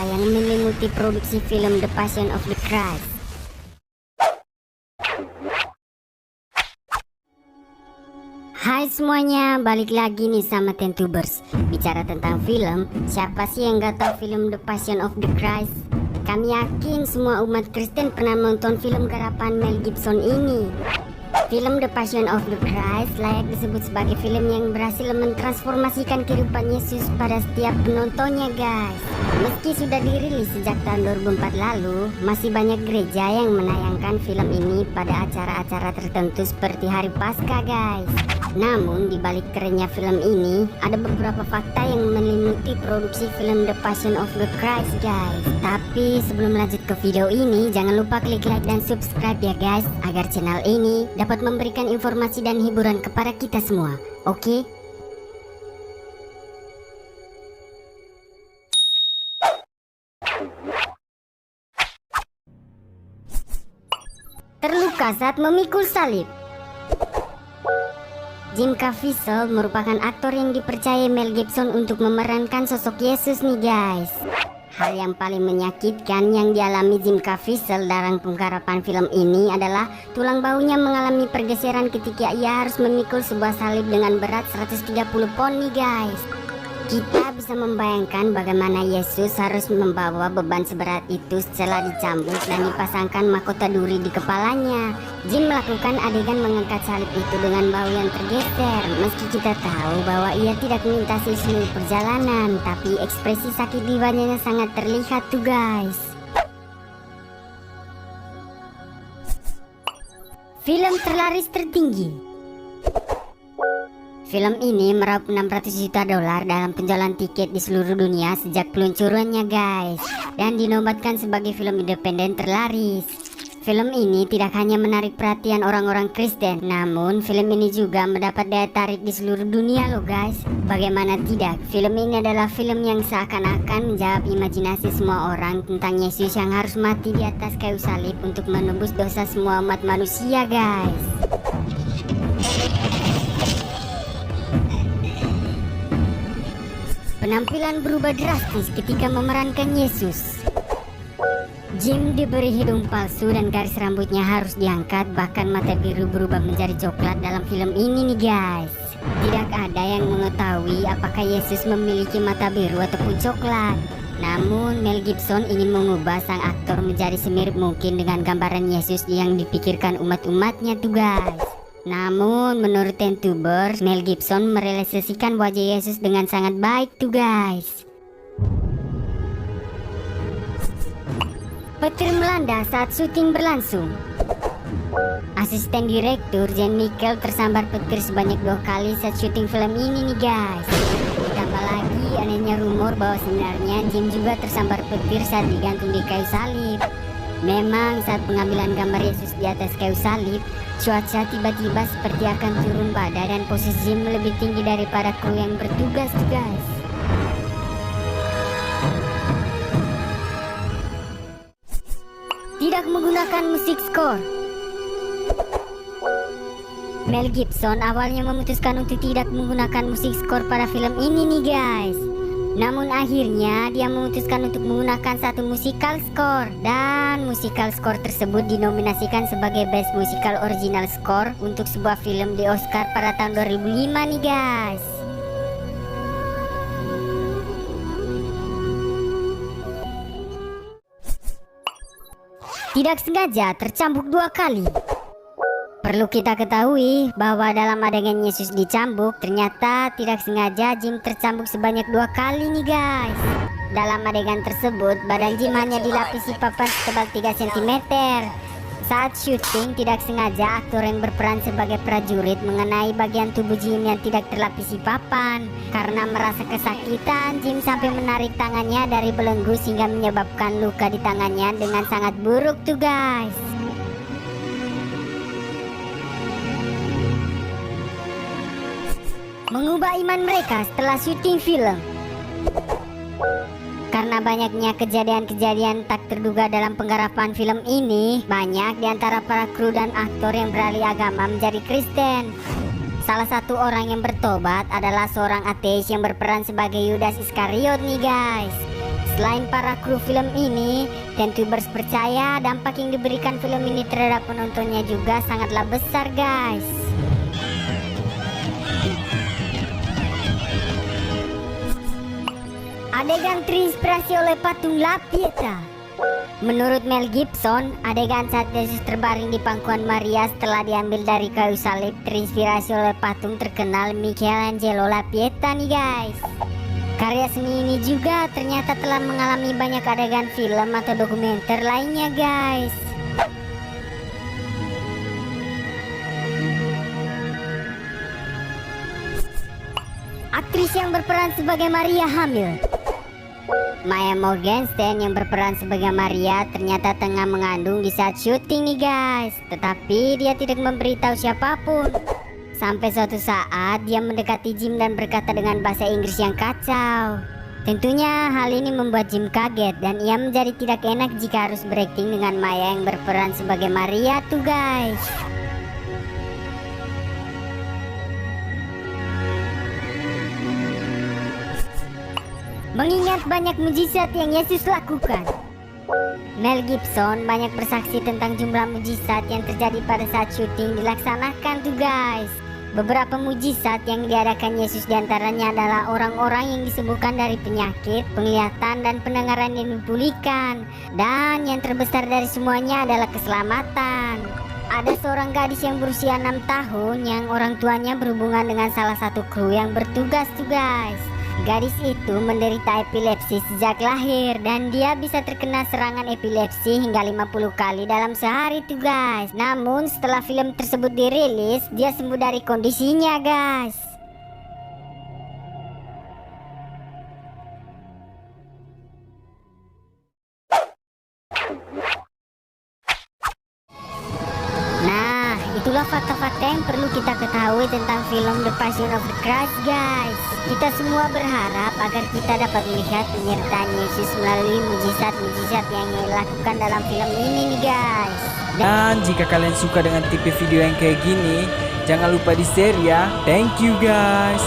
fakta yang menyelimuti produksi film The Passion of the Christ. Hai semuanya, balik lagi nih sama Tentubers. Bicara tentang film, siapa sih yang gak tahu film The Passion of the Christ? Kami yakin semua umat Kristen pernah menonton film garapan Mel Gibson ini. Film The Passion of the Christ layak disebut sebagai film yang berhasil mentransformasikan kehidupan Yesus pada setiap penontonnya, guys. Meski sudah dirilis sejak tahun 2004 lalu, masih banyak gereja yang menayangkan film ini pada acara-acara tertentu seperti Hari Paskah, guys. Namun di balik kerennya film ini, ada beberapa fakta yang menyelimuti produksi film The Passion of the Christ, guys. Tapi sebelum lanjut ke video ini, jangan lupa klik like dan subscribe ya, guys, agar channel ini dapat memberikan informasi dan hiburan kepada kita semua. Oke? Terluka saat memikul salib. Jim Caviezel merupakan aktor yang dipercaya Mel Gibson untuk memerankan sosok Yesus nih, guys. Hal yang paling menyakitkan yang dialami Jim Caviezel dalam penggarapan film ini adalah tulang bahunya mengalami pergeseran ketika ia harus memikul sebuah salib dengan berat 130 pon nih, guys. Kita bisa membayangkan bagaimana Yesus harus membawa beban seberat itu setelah dicambuk dan dipasangkan mahkota duri di kepalanya. Jim melakukan adegan mengangkat salib itu dengan bahu yang tergeser. Meski kita tahu bahwa ia tidak melintasi seluruh perjalanan, tapi ekspresi sakit di wajahnya sangat terlihat tuh, guys. Film terlaris tertinggi. Film ini meraup 600 juta dolar dalam penjualan tiket di seluruh dunia sejak peluncurannya, guys, dan dinobatkan sebagai film independen terlaris. Film ini tidak hanya menarik perhatian orang-orang Kristen, namun film ini juga mendapat daya tarik di seluruh dunia loh, guys. Bagaimana tidak, film ini adalah film yang seakan-akan menjawab imajinasi semua orang tentang Yesus yang harus mati di atas kayu salib untuk menebus dosa semua umat manusia, guys. Penampilan berubah drastis ketika memerankan Yesus. Jim diberi hidung palsu dan garis rambutnya harus diangkat, bahkan mata biru berubah menjadi coklat dalam film ini nih, guys. Tidak ada yang mengetahui apakah Yesus memiliki mata biru ataupun coklat. Namun Mel Gibson ingin mengubah sang aktor menjadi semirip mungkin dengan gambaran Yesus yang dipikirkan umat-umatnya tuh, guys. Namun menurut Tentubers, Mel Gibson merealisasikan wajah Yesus dengan sangat baik tuh, guys. Petir melanda saat syuting berlangsung. Asisten direktur Jen Mikkel tersambar petir sebanyak 2 kali saat syuting film ini nih, guys. Ditambah lagi anehnya rumor bahwa sebenarnya Jim juga tersambar petir saat digantung di kayu salib. Memang saat pengambilan gambar Yesus di atas kayu salib, cuaca tiba-tiba seperti akan turun badai dan posisi Jim lebih tinggi daripada kru yang bertugas, guys. Tidak menggunakan musik skor. Mel Gibson awalnya memutuskan untuk tidak menggunakan musik skor pada film ini nih, guys. Namun akhirnya dia memutuskan untuk menggunakan satu musikal score, dan musikal score tersebut dinominasikan sebagai Best Musical Original Score untuk sebuah film di Oscar pada tahun 2005 nih, guys. Tidak sengaja tercambuk 2 kali. Perlu kita ketahui bahwa dalam adegan Yesus dicambuk, ternyata tidak sengaja Jim tercambuk sebanyak 2 kali nih, guys. Dalam adegan tersebut, badan Jim hanya dilapisi papan setebal 3 cm. Saat syuting, tidak sengaja aktor yang berperan sebagai prajurit mengenai bagian tubuh Jim yang tidak terlapisi papan. Karena merasa kesakitan, Jim sampai menarik tangannya dari belenggu sehingga menyebabkan luka di tangannya dengan sangat buruk tuh, guys. Mengubah iman mereka setelah syuting film. Karena banyaknya kejadian-kejadian tak terduga dalam penggarapan film ini, banyak di antara para kru dan aktor yang beralih agama menjadi Kristen. Salah satu orang yang bertobat adalah seorang ateis yang berperan sebagai Yudas Iskariot nih guys. Selain para kru film ini, Tentubers percaya dampak yang diberikan film ini terhadap penontonnya juga sangatlah besar, guys. Adegan terinspirasi oleh patung La Pieta. Menurut Mel Gibson, adegan saat Yesus terbaring di pangkuan Maria setelah diambil dari kayu salib terinspirasi oleh patung terkenal Michelangelo La Pieta nih, guys. Karya seni ini juga ternyata telah mengalami banyak adegan film atau dokumenter lainnya, guys. Aktris yang berperan sebagai Maria hamil. Maya Morgenstern yang berperan sebagai Maria ternyata tengah mengandung di saat syuting nih, guys. Tetapi dia tidak memberitahu siapapun. Sampai suatu saat dia mendekati Jim dan berkata dengan bahasa Inggris yang kacau. Tentunya hal ini membuat Jim kaget dan ia menjadi tidak enak jika harus berakting dengan Maya yang berperan sebagai Maria tuh, guys. Mengingat banyak mujizat yang Yesus lakukan, Mel Gibson banyak bersaksi tentang jumlah mujizat yang terjadi pada saat syuting dilaksanakan tuh, guys. Beberapa mujizat yang diadakan Yesus diantaranya adalah orang-orang yang disembuhkan dari penyakit, penglihatan, dan pendengaran yang dipulihkan. Dan yang terbesar dari semuanya adalah keselamatan. Ada seorang gadis yang berusia 6 tahun yang orang tuanya berhubungan dengan salah satu kru yang bertugas tuh, guys. Gadis itu menderita epilepsi sejak lahir dan dia bisa terkena serangan epilepsi hingga 50 kali dalam sehari tuh, guys. Namun setelah film tersebut dirilis, dia sembuh dari kondisinya, guys. Nah, itulah fakta-fakta yang perlu kita ketahui tentang film The Passion of the Christ, guys. Kita semua berharap agar kita dapat melihat penyertaan Yesus melalui mujizat-mujizat yang dilakukan dalam film ini nih, guys. Dan jika kalian suka dengan tipe video yang kayak gini, jangan lupa di share ya. Thank you, guys.